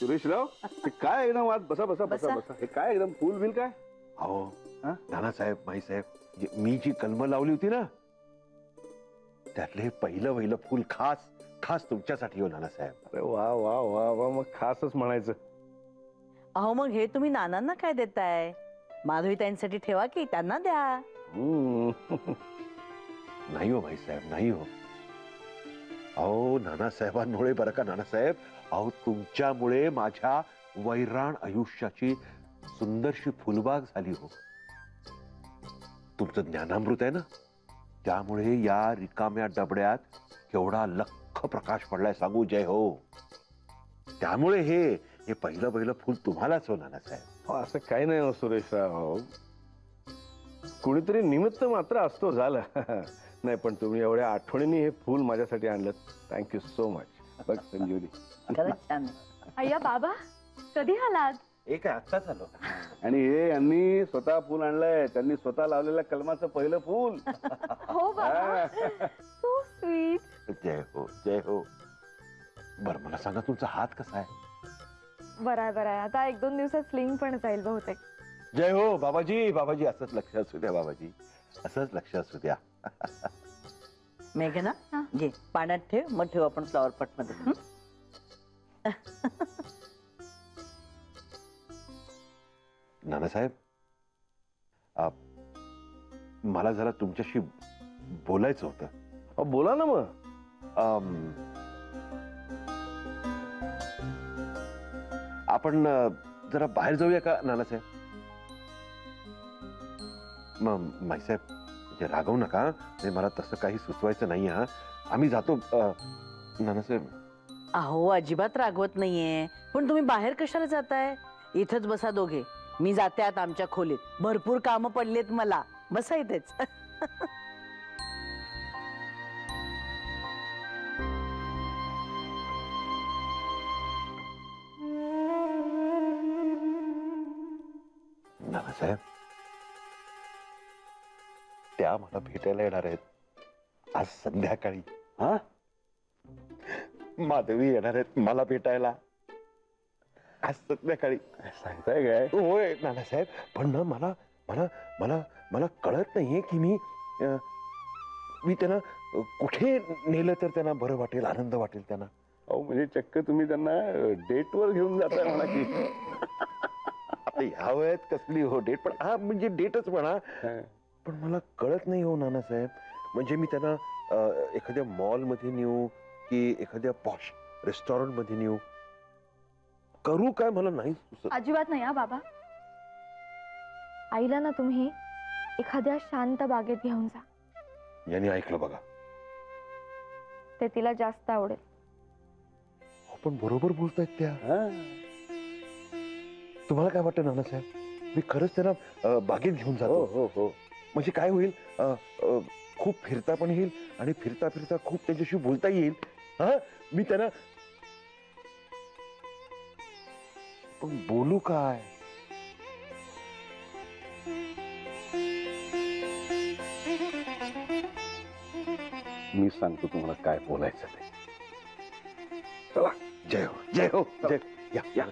सुरेशराव, ते काय एकदम आज बसा बसा बसा बसा, हे काय एकदम फुल बिल काय? अहो नानासाहेब, माईसाहेब, मी जी कलम लावली होती ना त्यातले पहिलं वहिलं फुल खास खास तुमच्यासाठी हो नानासाहेब. अरे वा वा वा वा, मग खासच म्हणायचं. अहो मग हे तुम्ही नानांना काय देताय? माधवी त्यांसाठी ठेवा की त्यांना द्या. नाही हो माईसाहेब, नाही हो. अहो नानासाहेबांमुळे बरं का नानासाहेब, अहो तुमच्यामुळे माझ्या वैराण आयुष्याची सुंदरशी फुलबाग झाली हो. तुमचं ज्ञानामृत आहे ना, त्यामुळे या रिकाम्या डबड्यात केवढा लख प्रकाश पडलाय सांगू जय हो. त्यामुळे हे पहिलं फुल तुम्हालाच हो नानासाहेब. असं काही नाही हो सुरेशराव, कुणीतरी निमित्त मात्र असतो झालं. नाही पण तुम्ही एवढ्या आठवणीने हे फुल माझ्यासाठी आणलं, थँक्यू सो मच. बघ संजीवनी, खरंच छान. अय्या बाबा, कधी आलात? एक आत्ताच आलो. आणि हे यांनी स्वतः फुल आणलंय, त्यांनी स्वतः लावलेल्या कलमाचं पहिलं फुल. हो बाबा, सो स्वीट. जय हो जय हो. बर मला सांगा तुमचा हात कसा आहे? बराय बराय, आता 1-2 दिवसात स्लिंग पण जाईल बहुतेक. जय हो बाबाजी, बाबाजी असंच लक्ष असू द्या बाबाजी, असंच लक्ष असू द्या. मेघना घे, पाण्यात ठेव, मग ठेव आपण फ्लॉवर पॉट मध्ये. नानासाहेब, मला जरा तुमच्याशी बोलायचं होतं. बोला ना मग. आपण जरा बाहेर जाऊया का नानासाहेब? माईसाहेब म्हणजे रागवू नका, मला तसं काही सुचवायचं नाही. हा आम्ही जातो नानासाहेब. अहो अजिबात रागवत नाहीये, पण तुम्ही बाहेर कशाला जाताय? इथंच बसा दोघे, मी जाते आता आमच्या खोलीत, भरपूर कामं पडलेत मला. बसा इथेच. नानासाहेब, त्या मला भेटायला येणार आहेत आज संध्याकाळी. हा, माधवी येणार आहेत मला भेटायला आज संध्याकाळी. सांगताय काय? होय नानासाहेब, पण ना मला मला मला मला कळत नाहीये की मी त्यांना कुठे नेलं तर त्यांना बरं वाटेल, आनंद वाटेल त्यांना. अहो म्हणजे चक्क तुम्ही त्यांना डेटवर घेऊन जाताय म्हणा की. आता ह्या वयात कसली हो डेट, पण हा म्हणजे डेटच म्हणा. पण मला कळत नाही हो नानासाहेब, म्हणजे मी त्यांना एखाद्या मॉल मध्ये नेऊ की एखाद्या पॉश रेस्टॉरंट मध्ये नेऊ, करू काय मला नाही सुचत. अजिबात नाही हा बाबा. आईला ना तुम्ही एखाद्या शांत बागेत घेऊन जा. यांनी ऐकलं बघा. ते तिला जास्त आवडेल. पण बरोबर बोलतायत त्या. तुम्हाला काय वाटतं नानासाहेब, मी खरंच त्यांना बागेत घेऊन जातो? हो हो. म्हणजे काय होईल, खूप फिरता पण येईल आणि फिरता फिरता खूप त्यांच्याशी बोलता येईल. हा, मी त्यांना पण बोलू काय? मी सांगतो तुम्हाला काय बोलायचं ते. चला, जय हो जय हो जय. या या.